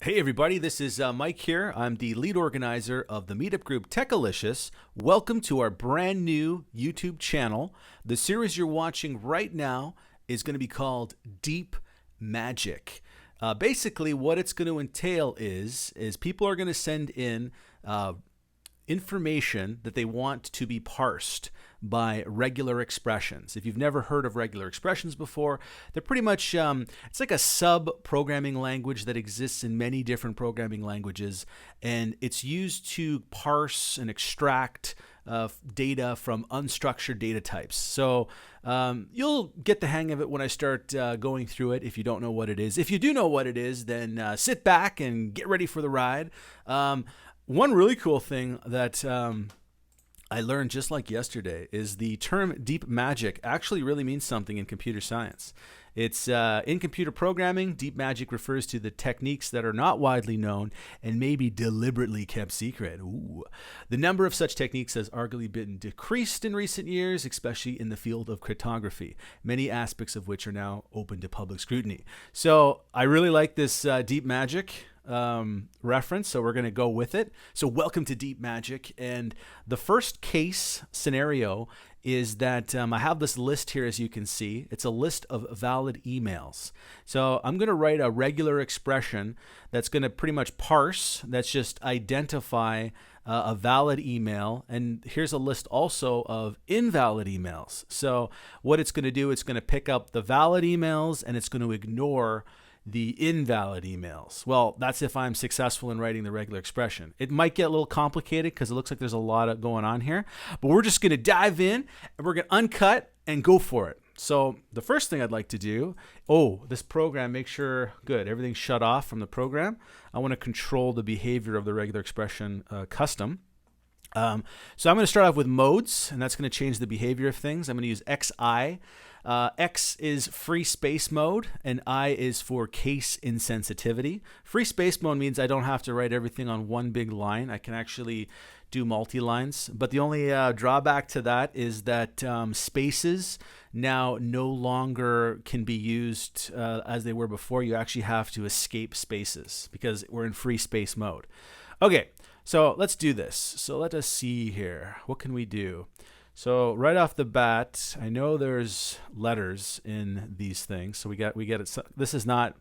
Hey everybody, this is Mike here. I'm the lead organizer of the meetup group Techalicious. Welcome to our brand new YouTube channel. The series you're watching right now is going to be called Deep Magic. Basically, what it's going to entail is people are going to send in information that they want to be parsed by regular expressions. If you've never heard of regular expressions before, they're pretty much, it's like a sub-programming language that exists in many different programming languages, and it's used to parse and extract data from unstructured data types. So you'll get the hang of it when I start going through it if you don't know what it is. If you do know what it is, then sit back and get ready for the ride. One really cool thing that I learned just like yesterday is the term deep magic actually really means something in computer science. It's in computer programming, deep magic refers to the techniques that are not widely known and may be deliberately kept secret. Ooh. The number of such techniques has arguably been decreased in recent years, especially in the field of cryptography, many aspects of which are now open to public scrutiny. So I really like this deep magic reference, so we're going to go with it. So welcome to Deep Magic, and the first case scenario is that I have this list here, as you can see. It's a list of valid emails. So I'm going to write a regular expression that's going to pretty much parse, that's just identify a valid email, and here's a list also of invalid emails. So what it's going to do, it's going to pick up the valid emails and it's going to ignore the invalid emails. Well, that's if I'm successful in writing the regular expression. It might get a little complicated because it looks like there's a lot going on here, but we're just going to dive in and we're going to uncut and go for it. So the first thing I'd like to do, this program, make sure, good, everything's shut off from the program. I want to control the behavior of the regular expression custom. So I'm going to start off with modes, and that's going to change the behavior of things. I'm going to use XI. X is free space mode, and I is for case insensitivity. Free space mode means I don't have to write everything on one big line. I can actually do multi-lines, but the only drawback to that is that spaces now no longer can be used as they were before. You actually have to escape spaces because we're in free space mode. Okay, so let's do this. So let us see here. What can we do? So right off the bat, I know there's letters in these things. So we get it. This is not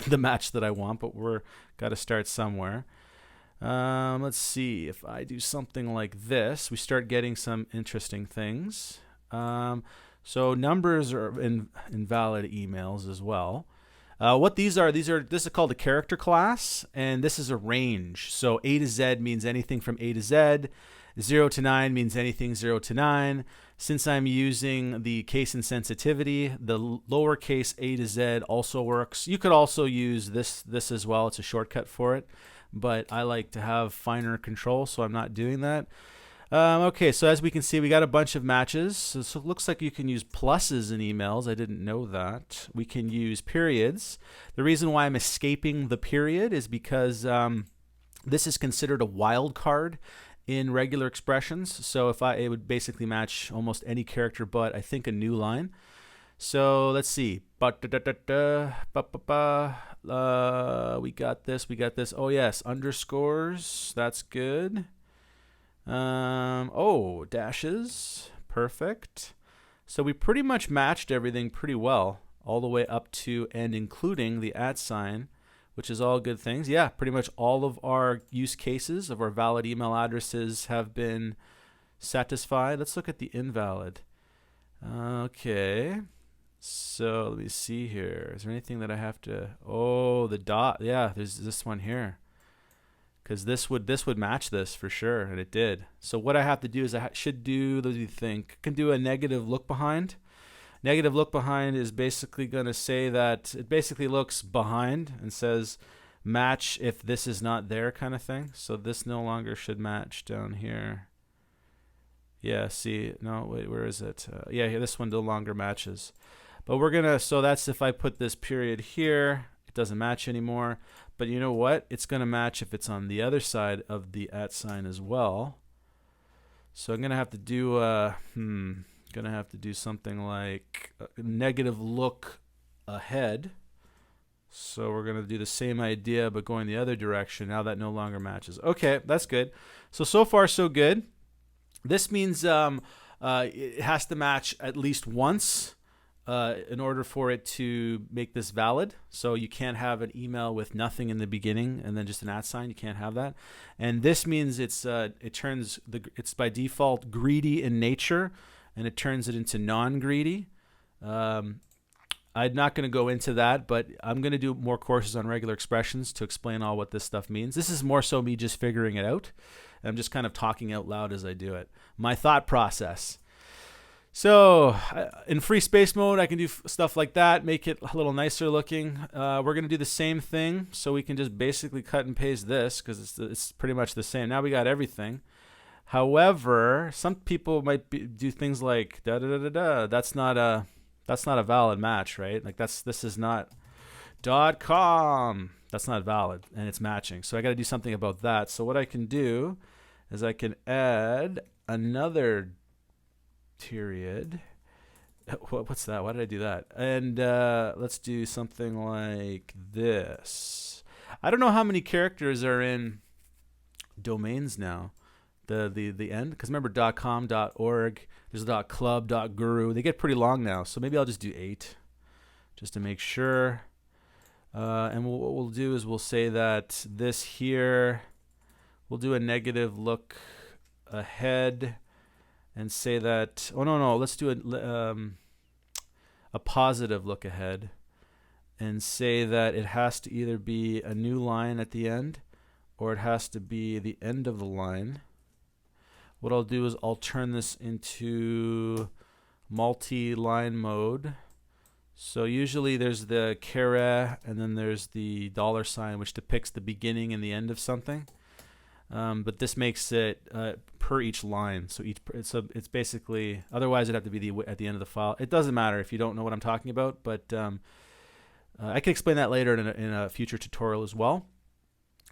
the match that I want, but we're got to start somewhere. Let's see if I do something like this. We start getting some interesting things. So numbers are invalid emails as well. What these are, this is called a character class, and this is a range. So A to Z means anything from A to Z. 0 to 9 means anything 0 to 9. Since I'm using the case insensitivity, the lowercase a to z also works. You could also use this as well. It's a shortcut for it, but I like to have finer control, so I'm not doing that. Okay, so as we can see, we got a bunch of matches. So it looks like you can use pluses in emails. I didn't know that. We can use periods. The reason why I'm escaping the period is because this is considered a wildcard in regular expressions. So it would basically match almost any character but I think a new line. So let's see. We got this. Oh yes, underscores. That's good. Dashes. Perfect. So we pretty much matched everything pretty well all the way up to and including the @ sign, which is all good things. Yeah, pretty much all of our use cases of our valid email addresses have been satisfied. Let's look at the invalid. Okay, so let me see here. Is there anything that I have to... Oh, the dot. Yeah, there's this one here. Because this would match this for sure, and it did. So what I have to do is I should do, what do you think? I can do a negative look behind. Negative look behind is basically going to say that it basically looks behind and says match if this is not there kind of thing. So this no longer should match down here. Yeah, see, no, wait, where is it? Yeah, this one no longer matches. But we're going to, so that's if I put this period here, it doesn't match anymore. But you know what? It's going to match if it's on the other side of the @ sign as well. So I'm going to have to do something like a negative look ahead. So we're going to do the same idea, but going the other direction. Now that no longer matches. Okay, that's good. So far, so good. This means it has to match at least once in order for it to make this valid. So you can't have an email with nothing in the beginning and then just an @ sign. You can't have that. And this means it's by default greedy in nature, and it turns it into non-greedy. I'm not going to go into that, but I'm going to do more courses on regular expressions to explain all what this stuff means. This is more so me just figuring it out. I'm just kind of talking out loud as I do it. My thought process. So in free space mode, I can do stuff like that, make it a little nicer looking. We're going to do the same thing, so we can just basically cut and paste this because it's pretty much the same. Now we got everything. However, some people might do things like da-da-da-da-da. That's not a valid match, right? Like this is not .com. That's not valid, and it's matching. So I got to do something about that. So what I can do is I can add another period. What's that? Why did I do that? And let's do something like this. I don't know how many characters are in domains now. The end, because remember .com, .org, there's .club, .guru. They get pretty long now, so maybe I'll just do 8 just to make sure. And what we'll do is we'll say that this here, we'll do a negative look ahead and say that, oh no, let's do a positive look ahead and say that it has to either be a new line at the end or it has to be the end of the line. What I'll do is I'll turn this into multi-line mode. So usually there's the caret and then there's the $, which depicts the beginning and the end of something. But this makes it per each line. So it's basically, otherwise it'd have to be at the end of the file. It doesn't matter if you don't know what I'm talking about, but I can explain that later in a future tutorial as well.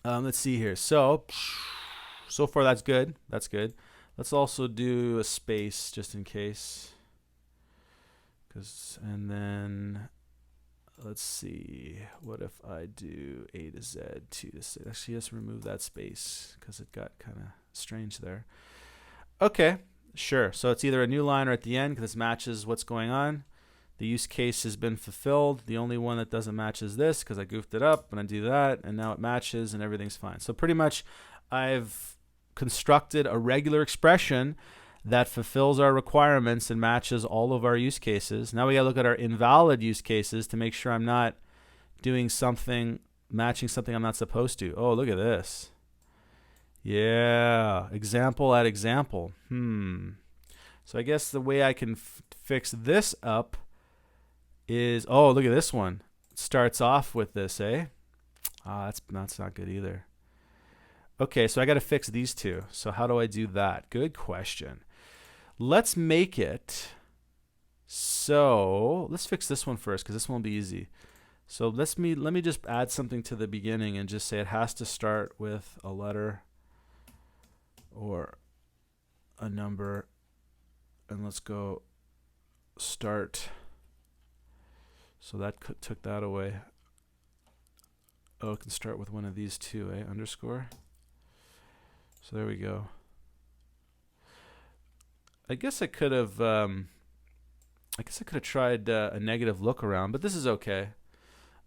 Let's see here. So far that's good. That's good. Let's also do a space just in case. And then let's see. What if I do A to Z, 2 to 6? Actually, let's remove that space because it got kind of strange there. Okay, sure. So it's either a new line or at the end because this matches what's going on. The use case has been fulfilled. The only one that doesn't match is this because I goofed it up and I do that, and now it matches and everything's fine. So pretty much I've constructed a regular expression that fulfills our requirements and matches all of our use cases. Now we got to look at our invalid use cases to make sure I'm not doing something, matching something I'm not supposed to. Oh, look at this. Yeah, example at example. So I guess the way I can fix this up is, oh, look at this one. It starts off with this, eh? That's not good either. Okay, so I got to fix these two. So how do I do that? Good question. Let's make it so, let's fix this one first because this one will be easy. So let me just add something to the beginning and just say it has to start with a letter or a number. And let's go start. So that took that away. Oh, it can start with one of these two, eh? Underscore. So there we go. I guess I could have tried a negative look around, but this is okay.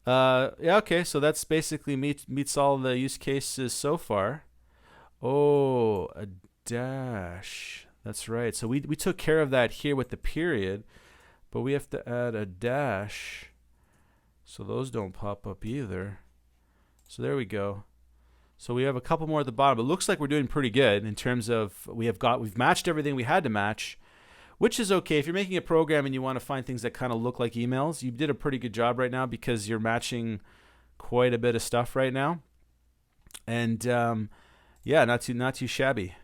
Yeah, okay. So that's basically meets all the use cases so far. Oh, a dash. That's right. So we took care of that here with the period, but we have to add a dash, so those don't pop up either. So there we go. So we have a couple more at the bottom. It looks like we're doing pretty good in terms of we've matched everything we had to match, which is okay. If you're making a program and you want to find things that kind of look like emails, you did a pretty good job right now because you're matching quite a bit of stuff right now. And yeah, not too shabby.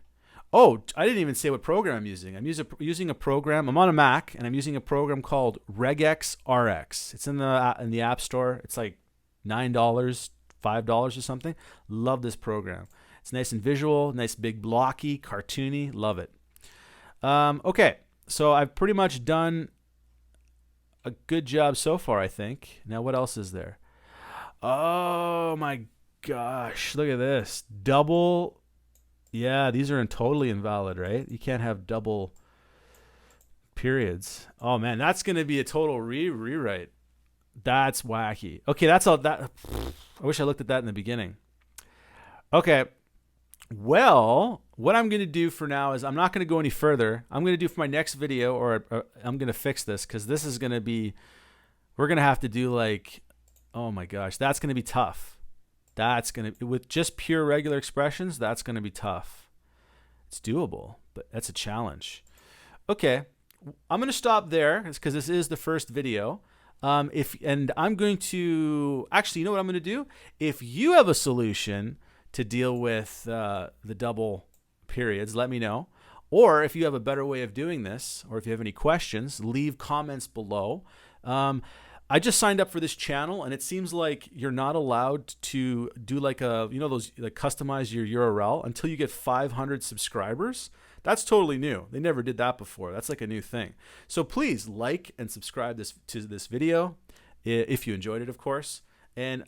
Oh, I didn't even say what program I'm using. I'm using a program. I'm on a Mac and I'm using a program called REGEX RX. It's in the App Store. It's like $9. $5 or something. Love this program. It's nice and visual, nice big blocky, cartoony. Love it. Okay, so I've pretty much done a good job so far, I think. Now what else is there? Oh my gosh, look at this. Double. Yeah, these are totally invalid, right? You can't have double periods. Oh man, that's going to be a total rewrite. That's wacky. Okay, that's all that. I wish I looked at that in the beginning. Okay. Well, what I'm going to do for now is I'm not going to go any further. I'm going to do for my next video, or I'm going to fix this because this is going to be, we're going to have to do like, oh my gosh, that's going to be tough. That's going to, with just pure regular expressions, that's going to be tough. It's doable, but that's a challenge. Okay, I'm going to stop there because this is the first video. And I'm going to, actually, you know what I'm going to do? If you have a solution to deal with the double periods, let me know. Or if you have a better way of doing this, or if you have any questions, leave comments below. I just signed up for this channel, and it seems like you're not allowed to do like those, like customize your URL until you get 500 subscribers. That's totally new. They never did that before. That's like a new thing. So please like and subscribe to this video if you enjoyed it, of course. And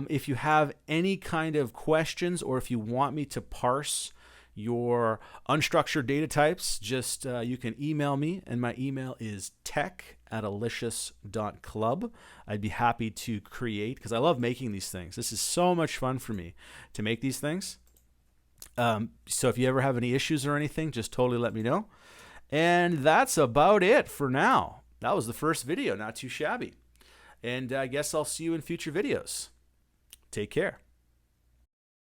if you have any kind of questions, or if you want me to parse your unstructured data types, just you can email me, and my email is tech@alicious.club. I'd be happy to create, because I love making these things. This is so much fun for me to make these things. So if you ever have any issues or anything, just totally let me know. And that's about it for now. That was the first video, not too shabby. And I guess I'll see you in future videos. Take care.